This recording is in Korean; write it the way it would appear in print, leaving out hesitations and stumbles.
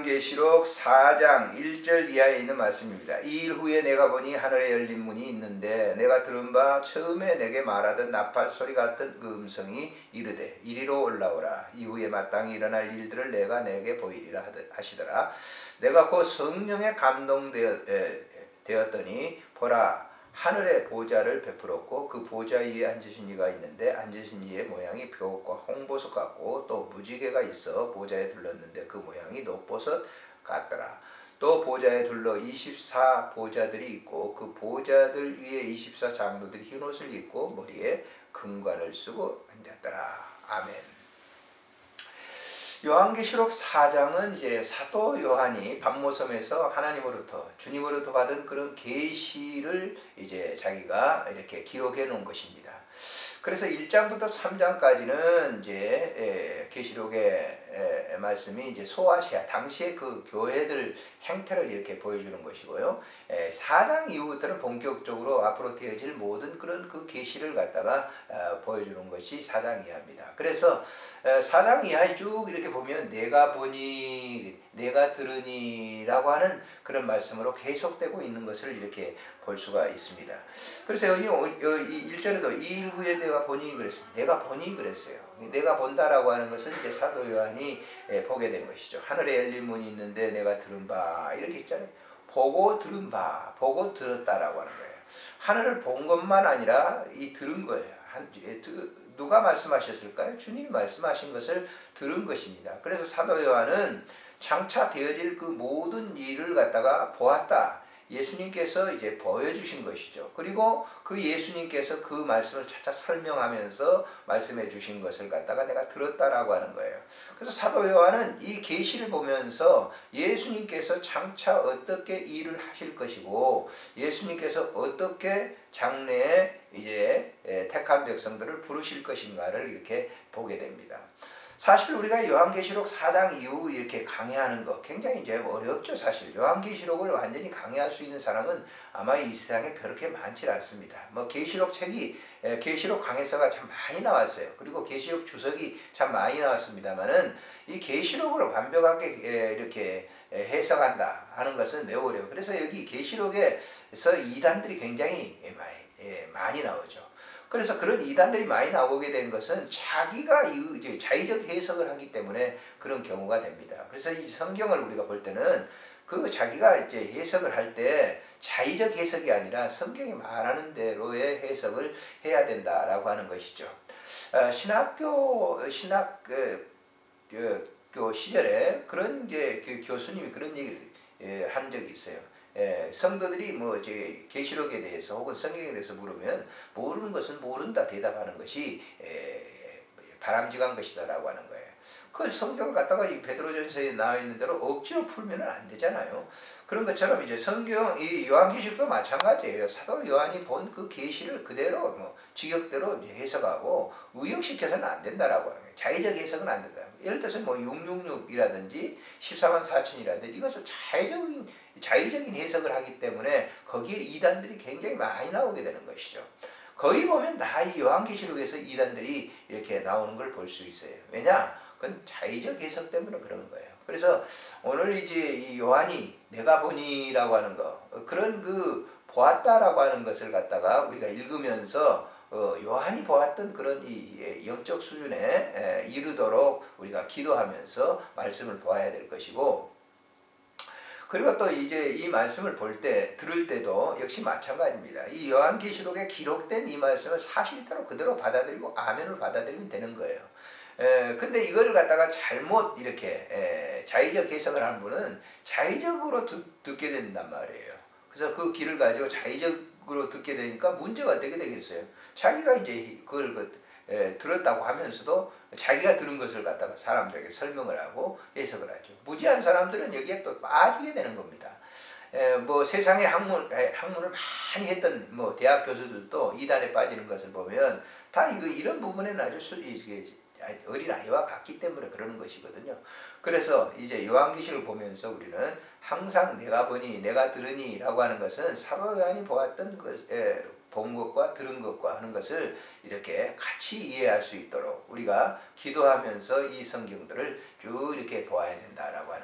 계시록 4장 1절 이하에 있는 말씀입니다. 이 일 후에 내가 보니 하늘에 열린 문이 있는데 내가 들은 바 처음에 내게 말하던 나팔 소리 같은 그 음성이 이르되 이리로 올라오라. 이후에 마땅히 일어날 일들을 내가 내게 보이리라 하시더라. 내가 곧 성령에 감동되었더니 보라, 하늘의 보좌를 베풀었고 그 보좌 위에 앉으신 이가 있는데 앉으신 이의 모양이 벽과 홍보석 같고 또 무지개가 있어 보좌에 둘렀는데 그 모양이 녹보석 같더라. 또 보좌에 둘러 24 보좌들이 있고 그 보좌들 위에 24 장로들이 흰옷을 입고 머리에 금관을 쓰고 앉았더라. 아멘. 요한계시록 4장은 이제 사도 요한이 pat모섬에서 하나님으로부터 주님으로부터 받은 그런 계시를 이제 자기가 이렇게 기록해 놓은 것입니다. 그래서 1장부터 3장까지는 이제 계시록의 말씀이 이제 소아시아 당시의 그 교회들 행태를 이렇게 보여주는 것이고요. 4장 이후부터는 본격적으로 앞으로 되어질 모든 그런 그 계시를 갖다가 보여주는 것이 4장 이하입니다. 그래서 4장 이하에 쭉 이렇게 보면 내가 보니 내가 들으니라고 하는 그런 말씀으로 계속되고 있는 것을 이렇게 볼 수가 있습니다. 그래서 여기 1절에도 이 일 후에 내가 보니 그랬습니다. 내가 보니 그랬어요. 내가 본다라고 하는 것은 이제 사도 요한이 보게 된 것이죠. 하늘에 열린 문이 있는데 내가 들은 바 이렇게 있잖아요. 보고 들은 바, 보고 들었다라고 하는 거예요. 하늘을 본 것만 아니라 이 들은 거예요. 누가 말씀하셨을까요? 주님이 말씀하신 것을 들은 것입니다. 그래서 사도 요한은 장차 되어질 그 모든 일을 갖다가 보았다. 예수님께서 이제 보여주신 것이죠. 그리고 그 예수님께서 그 말씀을 차차 설명하면서 말씀해 주신 것을 갖다가 내가 들었다라고 하는 거예요. 그래서 사도 요한은 이 계시를 보면서 예수님께서 장차 어떻게 일을 하실 것이고 예수님께서 어떻게 장래에 이제 택한 백성들을 부르실 것인가를 이렇게 보게 됩니다. 사실 우리가 요한계시록 4장 이후 이렇게 강해하는 거 굉장히 이제 어렵죠. 사실 요한계시록을 완전히 강해할 수 있는 사람은 아마 이 세상에 그렇게 많지 않습니다. 뭐 계시록 책이 계시록 강해서가 참 많이 나왔어요. 그리고 계시록 주석이 참 많이 나왔습니다만은 이 계시록을 완벽하게 이렇게 해석한다 하는 것은 매우 어려워요. 그래서 여기 계시록에서 이단들이 굉장히 많이 나오죠. 그래서 그런 이단들이 많이 나오게 된 것은 자기가 이제 자의적 해석을 하기 때문에 그런 경우가 됩니다. 그래서 이 성경을 우리가 볼 때는 그 자기가 이제 해석을 할 때 자의적 해석이 아니라 성경이 말하는 대로의 해석을 해야 된다라고 하는 것이죠. 신학교 시절에 그런 이제 그 교수님이 그런 얘기를 한 적이 있어요. 성도들이 뭐 이제 계시록에 대해서 혹은 성경에 대해서 물으면 모르는 것은 모른다 대답하는 것이 바람직한 것이다라고 하는 거예요. 그걸 성경을 갖다가 이 베드로전서에 나와 있는 대로 억지로 풀면은 안 되잖아요. 그런 것처럼 이제 성경 이 요한계시록도 마찬가지예요. 사도 요한이 본 그 계시를 그대로 뭐 직역대로 이제 해석하고 의역시켜서는 안 된다라고 하는 거예요. 자의적 해석은 안 된다. 예를 들어서 뭐 666이라든지 14만 4천이라든지 이것을 자의적인 해석을 하기 때문에 거기에 이단들이 굉장히 많이 나오게 되는 것이죠. 거의 보면 다 이 요한계시록에서 이단들이 이렇게 나오는 걸 볼 수 있어요. 왜냐? 그건 자의적 해석 때문에 그런 거예요. 그래서 오늘 이제 이 요한이 내가 보니라고 하는 거, 그런 그 보았다라고 하는 것을 갖다가 우리가 읽으면서 요한이 보았던 그런 이 영적 수준에 이르도록 우리가 기도하면서 말씀을 보아야 될 것이고, 그리고 또 이제 이 말씀을 볼 때, 들을 때도 역시 마찬가지입니다. 이 요한계시록에 기록된 이 말씀을 사실대로 그대로 받아들이고 아멘을 받아들이면 되는 거예요. 근데 이걸 갖다가 잘못 이렇게 자의적 해석을 하는 분은 자의적으로 듣게 된단 말이에요. 그래서 그 길을 가지고 자의적으로 듣게 되니까 문제가 어떻게 되겠어요? 자기가 이제 그걸 들었다고 하면서도 자기가 들은 것을 갖다가 사람들에게 설명을 하고 해석을 하죠. 무지한 사람들은 여기에 또 빠지게 되는 겁니다. 뭐 세상에 학문을 많이 했던 뭐 대학 교수들도 이단에 빠지는 것을 보면 다 이런 부분에는 아주 어린 아이와 같기 때문에 그러는 것이거든요. 그래서 이제 요한계시를 보면서 우리는 항상 내가 보니 내가 들으니라고 하는 것은 사도 요한이 보았던 본 것과 들은 것과 하는 것을 이렇게 같이 이해할 수 있도록 우리가 기도하면서 이 성경들을 쭉 이렇게 보아야 된다라고 하는